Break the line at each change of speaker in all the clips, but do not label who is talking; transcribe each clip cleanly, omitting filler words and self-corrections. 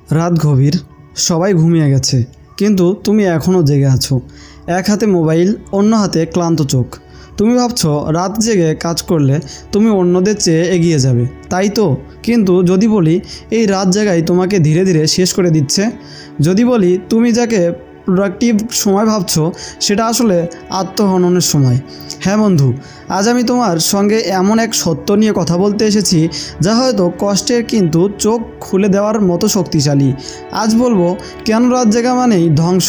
রাত গভীর, সবাই ঘুমিয়ে গেছে, কিন্তু তুমি এখনও জেগে আছো। এক হাতে মোবাইল, অন্য হাতে ক্লান্ত চোখ। তুমি ভাবছো রাত জেগে কাজ করলে তুমি অন্যদের চেয়ে এগিয়ে যাবে, তাই তো? কিন্তু যদি বলি এই রাত জাগাই তোমাকে ধীরে ধীরে শেষ করে দিচ্ছে। যদি বলি তুমি যাকে প্রোডাক্টিভ সময় ভাবছো সেটা আসলে আত্মহননের সময়। হ্যাঁ বন্ধু, আজ আমি তোমার সঙ্গে এমন এক সত্য নিয়ে কথা বলতে এসেছি যা হয়তো কষ্টের কিন্তু চোখ খুলে দেওয়ার মতো শক্তিশালী। আজ বলবো কেন রাত জাগা মানেই ধ্বংস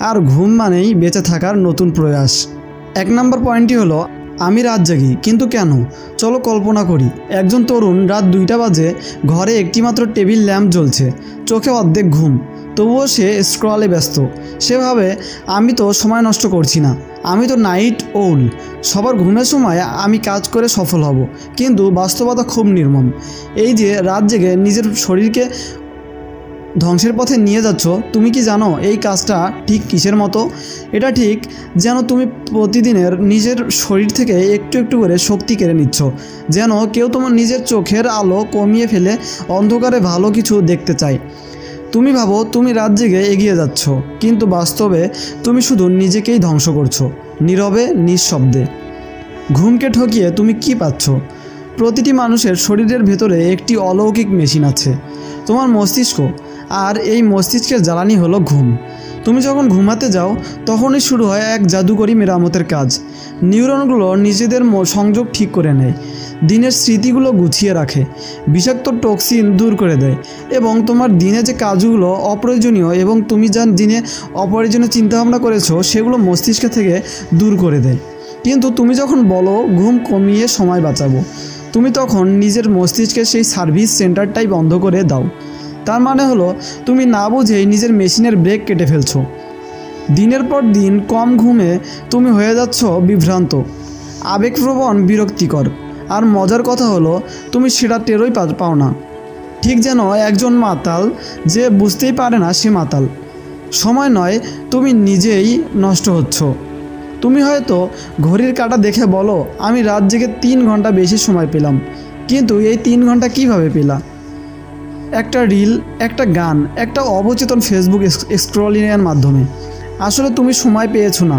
আর ঘুম মানেই বেঁচে থাকার নতুন প্রয়াস। 1 নম্বর পয়েন্টটি হলো আমি রাত জাগি, কিন্তু কেন? চলো কল্পনা করি, একজন তরুণ রাত 2টা বাজে, ঘরে একটিমাত্র টেবিল ল্যাম্প জ্বলছে, চোখে অর্ধেক ঘুম, তবুও সে স্ক্রলে ব্যস্ত। সে ভাবে আমি তো সময় নষ্ট করছি না, আমি তো নাইট ওল, সবার ঘুমের সময় আমি কাজ করে সফল হব। কিন্তু বাস্তবতা খুব নির্মম। এই যে রাত জেগে নিজের শরীরকে ধ্বংসের পথে নিয়ে যাচ্ছ, তুমি কি জানো এই কাজটা ঠিক কিসের মতো? এটা ঠিক যেন তুমি প্রতিদিনের নিজের শরীর থেকে একটু একটু করে শক্তি কেড়ে নিচ্ছ, যেন কেউ তোমার নিজের চোখের আলো কমিয়ে ফেলে অন্ধকারে ভালো কিছু দেখতে চায়। তুমি ভাবো তুমি রাত জেগে এগিয়ে যাচ্ছ, কিন্তু বাস্তবে তুমি শুধু নিজেকেই ধ্বংস করছো, নীরবে নিঃশব্দে। ঘুমকে ঠকিয়ে তুমি কি পাচ্ছ? প্রতিটি মানুষের শরীরের ভেতরে একটি অলৌকিক মেশিন আছে, তোমার মস্তিষ্ক। আর এই মস্তিষ্কের জ্বালানি হলো ঘুম। তুমি যখন ঘুমাতে যাও তখনই শুরু হয় এক জাদুকরী মেরামতের কাজ। নিউরনগুলো নিজেদের সংযোগ ঠিক করে নেয়, দিনের স্মৃতিগুলো গুছিয়ে রাখে, বিষাক্ত টক্সিন দূর করে দেয়, এবং তোমার দিনে যে কাজগুলো অপ্রয়োজনীয় এবং তুমি যা দিনে অপ্রয়োজনীয় চিন্তাভাবনা করেছো সেগুলো মস্তিষ্ক থেকে দূর করে দেয়। কিন্তু তুমি যখন বলো ঘুম কমিয়ে সময় বাঁচাবো, তুমি তখন নিজের মস্তিষ্কের সেই সার্ভিস সেন্টারটাই বন্ধ করে দাও। তার মানে হলো তুমি না বুঝেই নিজের মেশিনের ব্রেক কেটে ফেলছো। দিনের পর দিন কম ঘুমে তুমি হয়ে যাচ্ছ বিভ্রান্ত, আবেগপ্রবণ, বিরক্তিকর। আর মজার কথা হলো তুমি সেটা টেরই পাও না। ঠিক যেন একজন মাতাল যে বুঝতেই পারে না সে মাতাল। সময় নয়, তুমি নিজেই নষ্ট হচ্ছ। তুমি হয়তো ঘড়ির কাঁটা দেখে বলো আমি রাত জেগে 3 ঘন্টা বেশি সময় পেলাম, কিন্তু এই 3 ঘন্টা কিভাবে পেলা? একটা রিল, একটা গান, একটা অবচেতন ফেসবুক স্ক্রলিংয়ের মাধ্যমে। আসলে তুমি সময় পেয়েছো না,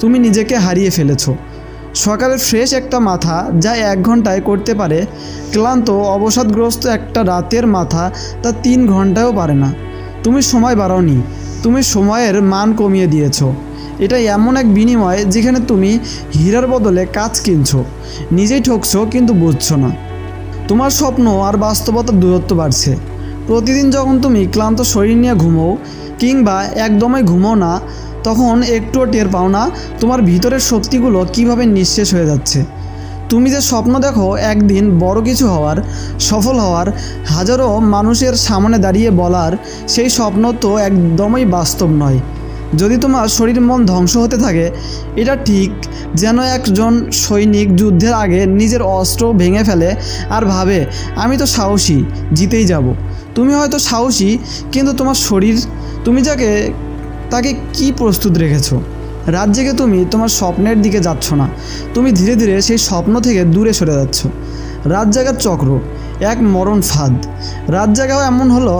তুমি নিজেকে হারিয়ে ফেলেছো। সকালের ফ্রেশ একটা মাথা যা 1 ঘন্টায় করতে পারে, ক্লান্ত অবসাদগ্রস্ত একটা রাতের মাথা তা 3 ঘন্টায়ও পারে না। তুমি সময় বাড়াওনি, তুমি সময়ের মান কমিয়ে দিয়েছো। এটা এমন এক বিনিময় যেখানে তুমি হীরার বদলে কাজ কিনছো, নিজেই ঠকছো কিন্তু বুঝছো না। তোমার স্বপ্ন আর বাস্তবতার দূরত্ব বাড়ছে। প্রতিদিন যখন তুমি ক্লান্ত শরীর নিয়ে ঘুমোও কিংবা একদমই ঘুমো না, তখন একটুও টের পাও না তোমার ভিতরের শক্তিগুলো কিভাবে নিঃশেষ হয়ে যাচ্ছে। তুমি যে স্বপ্ন দেখো একদিন বড় কিছু হওয়ার, সফল হওয়ার, হাজারো মানুষের সামনে দাঁড়িয়ে বলার, সেই স্বপ্ন তো একদমই বাস্তব নয়। যদি তোমার শরীর মন ধ্বংস হতে থাকে, এটা ঠিক যেন একজন সৈনিক যুদ্ধের আগে নিজের অস্ত্র ভেঙে ফেলে আর ভাবে আমি তো সাহসী, জিতেই যাব। তুমি হয়তো সাহসী, কিন্তু তোমার শরীর, তুমি তাকে কি প্রস্তুত রেখেছো? রাত জেগে তুমি তোমার স্বপ্নের দিকে যাচ্ছ না, তুমি ধীরে ধীরে সেই স্বপ্ন থেকে দূরে সরে যাচ্ছ। রাত জাগার চক্র এক মরণ ফাঁদ। রাত জাগাও এমন হলো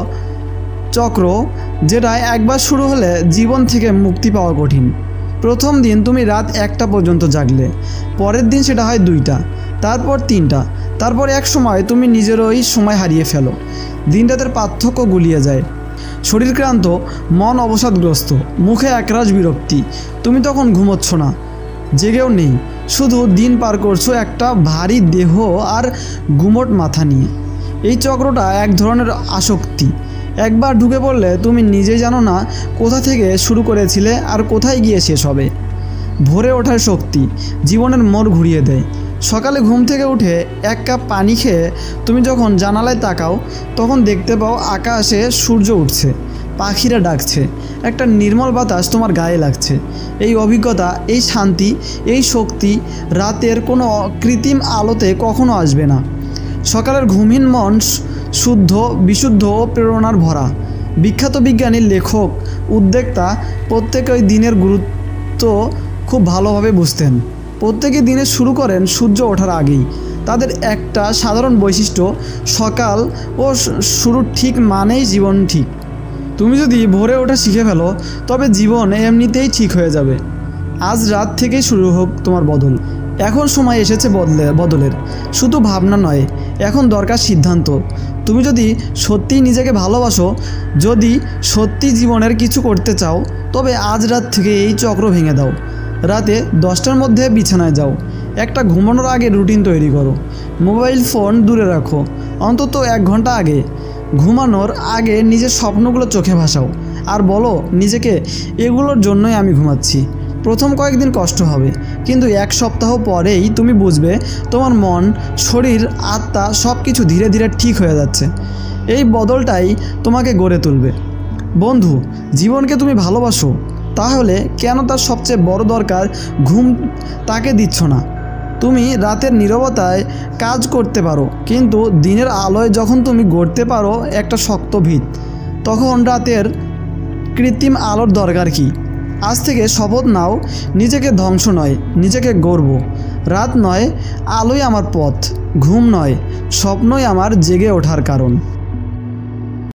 চক্র যেটা একবার শুরু হলে জীবন থেকে মুক্তি পাওয়া কঠিন। প্রথম দিন তুমি রাত 1টা পর্যন্ত জাগলে, পরের দিন সেটা হয় 2টা, তারপর 3টা, তারপর এক সময় তুমি নিজেরই সময় হারিয়ে ফেলো। দিনরাতের পার্থক্য গুলিয়ে যায়। শরীর ক্লান্ত, মন অবসাদগ্রস্ত, মুখে একরাশ বিরক্তি। তুমি তখন ঘুমোচ্ছ না, জেগেও নেই, শুধু দিন পার করছো একটা ভারী দেহ আর গুমোট মাথা নিয়ে। এই চক্রটা এক ধরনের আসক্তি। একবার ঢুকে পড়লে তুমি নিজেই জানো না কোথা থেকে শুরু করেছিলে আর কোথায় গিয়ে শেষ হবে। ভোরে ওঠার শক্তি জীবনের মোড় ঘুরিয়ে দেয়। সকালে ঘুম থেকে উঠে 1 কাপ পানি খেয়ে তুমি যখন জানালায় তাকাও, তখন দেখতে পাও আকাশে সূর্য উঠছে, পাখিরা ডাকছে, একটা নির্মল বাতাস তোমার গায়ে লাগছে। এই অভিজ্ঞতা, এই শান্তি, এই শক্তি রাতের কোনো কৃত্রিম আলোতে কখনো আসবে না। সকালের ঘুমহীন মন শুদ্ধ, বিশুদ্ধ ও প্রেরণার ভরা। বিখ্যাত বিজ্ঞানী, লেখক, উদ্যোক্তা প্রত্যেকেই দিনের গুরুত্ব খুব ভালোভাবে বুঝতেন। প্রত্যেকে দিনে শুরু করেন সূর্য ওঠার আগেই। তাদের একটা সাধারণ বৈশিষ্ট্য, সকাল ও শুরু ঠিক মানেই জীবন ঠিক। তুমি যদি ভোরে ওঠা শিখে ফেলো তবে জীবন এমনিতেই ঠিক হয়ে যাবে। আজ রাত থেকেই শুরু হোক তোমার বদল। এখন সময় এসেছে বদলের, শুধু ভাবনা নয়, এখন দরকার সিদ্ধান্ত। তুমি যদি সত্যিই নিজেকে ভালোবাসো, যদি সত্যি জীবনের কিছু করতে চাও, তবে আজ রাত থেকে এই চক্র ভেঙে দাও। রাতে 10টার মধ্যে বিছানায় যাও, একটা ঘুমানোর আগে রুটিন তৈরি করো। মোবাইল ফোন দূরে রাখো, অন্তত 1 ঘন্টা আগে। ঘুমানোর আগে নিজের স্বপ্নগুলো চোখে ভাসাও আর বলো নিজেকে, এগুলোর জন্যই আমি ঘুমাচ্ছি। প্রথম কয়েকদিন কষ্ট হবে, কিন্তু 1 সপ্তাহ পরেই তুমি বুঝবে তোমার মন, শরীর, আত্মা সব কিছু ধীরে ধীরে ঠিক হয়ে যাচ্ছে। এই বদলটাই তোমাকে গড়ে তুলবে। বন্ধু, জীবনকে তুমি ভালোবাসো, তাহলে কেন তার সবচেয়ে বড় দরকার ঘুম তাকে দিচ্ছ না? তুমি রাতের নীরবতায় কাজ করতে পারো, কিন্তু দিনের আলোয় যখন তুমি গড়তে পারো একটা শক্ত ভিত, তখন রাতের কৃত্রিম আলোর দরকার কি? আজ থেকে শপথ নাও, নিজেকে ধ্বংস নয়, নিজেকে গড়ব। রাত নয়, আলোই আমার পথ। ঘুম নয়, স্বপ্নই আমার জেগে ওঠার কারণ।